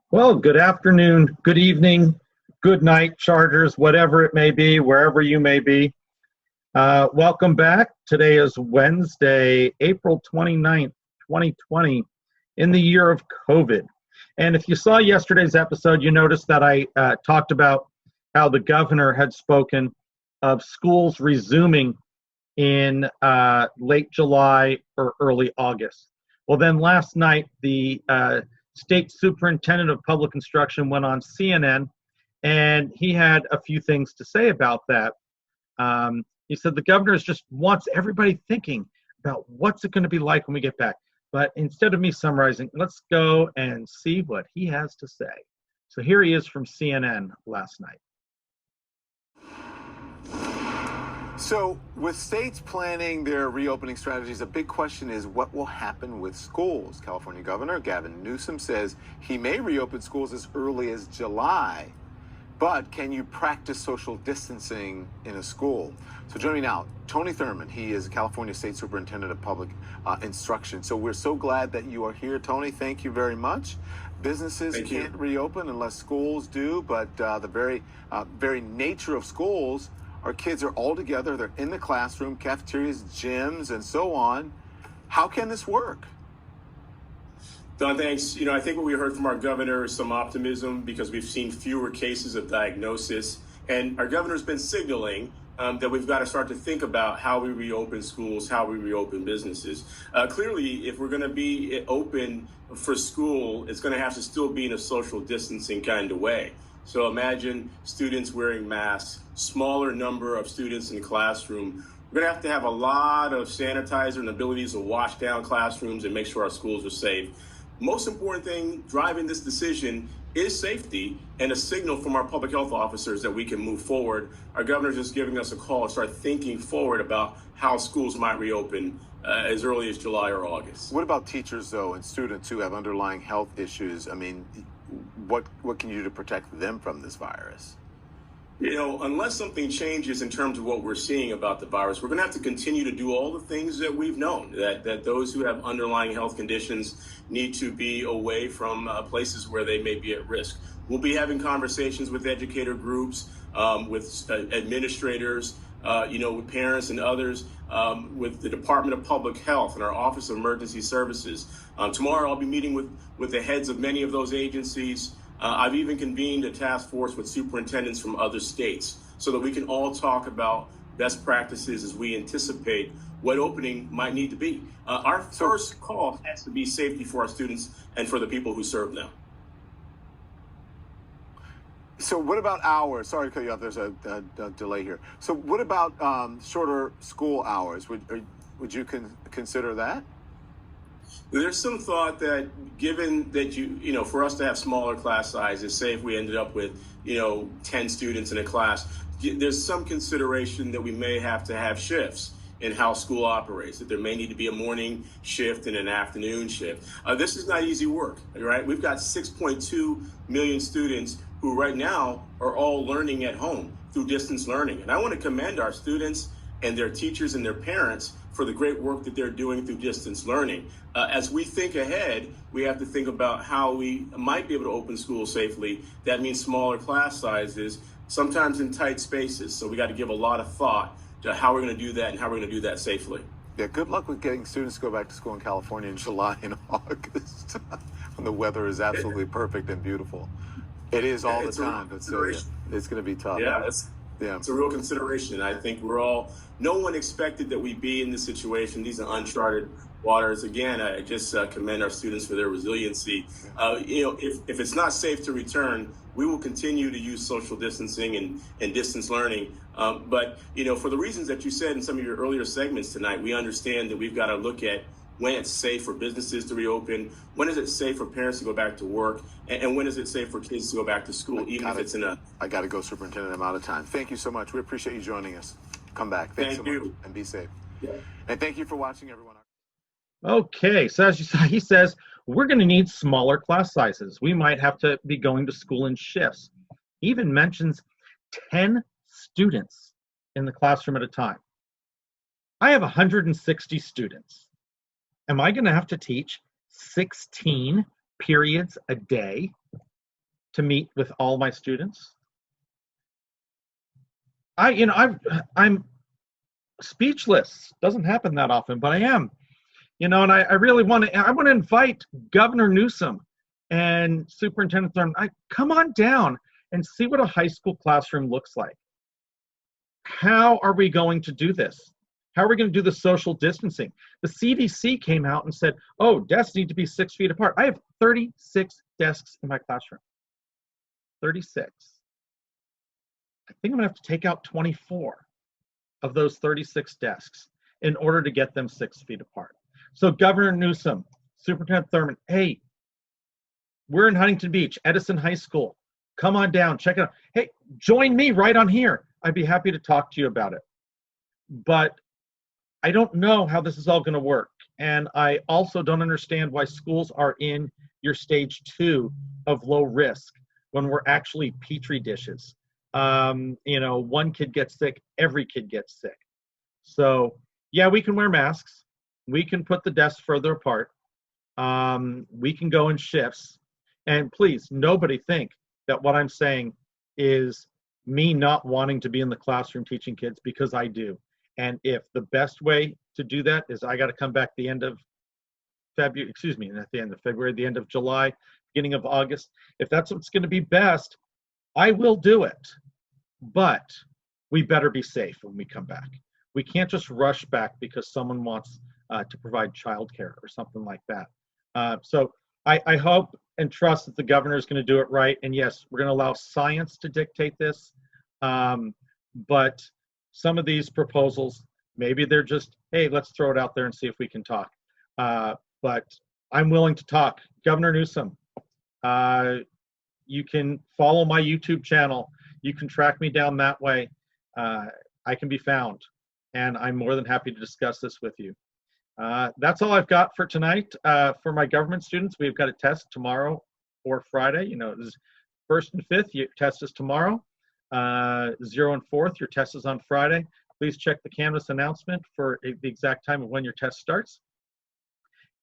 Well, good afternoon, good evening, good night, charters, whatever it may be, wherever you may be. Welcome back. Today is Wednesday, April 29th, 2020, in the year of COVID. And if you saw yesterday's episode, you noticed that I talked about how the governor had spoken of schools resuming in late July or early August. Well, then last night, the state superintendent of public instruction went on CNN, and he had a few things to say about that. He said the governor just wants everybody thinking about what's it going to be like when we get back. But instead of me summarizing, let's go and see what he has to say. So here he is from CNN last night. So, with states planning their reopening strategies, a big question is what will happen with schools? California Governor Gavin Newsom says he may reopen schools as early as July, but can you practice social distancing in a school? So, joining me now, Tony Thurmond. He is California State Superintendent of Public Instruction. So, we're so glad that you are here, Tony. Thank you very much. Businesses can't reopen unless schools do, but the very nature of schools, our kids are all together, they're in the classroom, cafeterias, gyms, and so on. How can this work? Don, thanks. I think what we heard from our governor is some optimism because we've seen fewer cases of diagnosis. And our governor's been signaling that we've got to start to think about how we reopen schools, how we reopen businesses. Clearly, if we're going to be open for school, it's going to have to still be in a social distancing kind of way. So imagine students wearing masks, smaller number of students in the classroom. We're going to have a lot of sanitizer and abilities to wash down classrooms and make sure our schools are safe. Most important thing driving this decision is safety and a signal from our public health officers that we can move forward. Our governor's just giving us a call to start thinking forward about how schools might reopen as early as July or August. What about teachers, though, and students who have underlying health issues? I mean, what can you do to protect them from this virus? Unless something changes in terms of what we're seeing about the virus, we're going to have to continue to do all the things that we've known, that those who have underlying health conditions need to be away from places where they may be at risk. We'll be having conversations with educator groups, with administrators, with parents and others, with the Department of Public Health and our Office of Emergency Services. Tomorrow I'll be meeting with the heads of many of those agencies. I've even convened a task force with superintendents from other states so that we can all talk about best practices as we anticipate what opening might need to be. Our first call has to be safety for our students and for the people who serve them. So what about hours? Sorry to cut you off. There's a delay here. So what about shorter school hours? Would you consider that? There's some thought that given that for us to have smaller class sizes, say if we ended up with, 10 students in a class, there's some consideration that we may have to have shifts in how school operates, that there may need to be a morning shift and an afternoon shift. This is not easy work, right? We've got 6.2 million students who right now are all learning at home through distance learning. And I want to commend our students and their teachers and their parents for the great work that they're doing through distance learning. As we think ahead, we have to think about how we might be able to open schools safely. That means smaller class sizes, sometimes in tight spaces. So we got to give a lot of thought to how we're going to do that and how we're going to do that safely. Yeah, good luck with getting students to go back to school in California in July and August when the weather is absolutely perfect and beautiful. It is all the time, but so it's going to be tough. It's a real consideration. And I think no one expected that we'd be in this situation. These are uncharted waters. Again, I just commend our students for their resiliency. If it's not safe to return, we will continue to use social distancing and distance learning. But for the reasons that you said in some of your earlier segments tonight, we understand that we've got to look at when it's safe for businesses to reopen, when is it safe for parents to go back to work, and when is it safe for kids to go back to school, if it's in a... I got to go, Superintendent. I'm out of time. Thank you so much. We appreciate you joining us. Come back. Thanks so much, and be safe. Yeah. And thank you for watching, everyone. Okay, so as you saw, he says, we're going to need smaller class sizes. We might have to be going to school in shifts. He even mentions 10 students in the classroom at a time. I have 160 students. Am I going to have to teach 16 periods a day? to meet with all my students. I'm speechless. Doesn't happen that often, but I am. And I really want to invite Governor Newsom and Superintendent Thurman. Come on down and see what a high school classroom looks like. How are we going to do this? How are we going to do the social distancing? The CDC came out and said, oh, desks need to be 6 feet apart. I have 36 desks in my classroom. 36. I think I'm going to have to take out 24 of those 36 desks in order to get them 6 feet apart. So Governor Newsom, Superintendent Thurman, hey, we're in Huntington Beach, Edison High School. Come on down, check it out. Hey, join me right on here. I'd be happy to talk to you about it. But I don't know how this is all going to work. And I also don't understand why schools are in your stage 2 of low risk when we're actually petri dishes. One kid gets sick, every kid gets sick. So yeah, we can wear masks. We can put the desks further apart. We can go in shifts. And please, nobody think that what I'm saying is me not wanting to be in the classroom teaching kids, because I do. And if the best way to do that is I got to come back the end of February, not the end of February, the end of July, beginning of August, if that's what's going to be best, I will do it. But we better be safe when we come back. We can't just rush back because someone wants to provide childcare or something like that. So I hope and trust that the governor is going to do it right. And yes, we're going to allow science to dictate this. But some of these proposals, maybe they're just, hey, let's throw it out there and see if we can talk. But I'm willing to talk. Governor Newsom, you can follow my YouTube channel. You can track me down that way. I can be found. And I'm more than happy to discuss this with you. That's all I've got for tonight. For my government students, we've got a test tomorrow or Friday. This is 1st and 5th, your test is tomorrow. 0 and 4th, your test is on Friday. Please check the Canvas announcement for the exact time of when your test starts.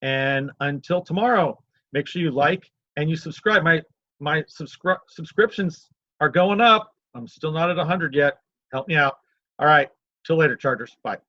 And until tomorrow, make sure you like and you subscribe. My subscriptions are going up. I'm still not at 100 yet. Help me out. All right. Till later, Chargers. Bye.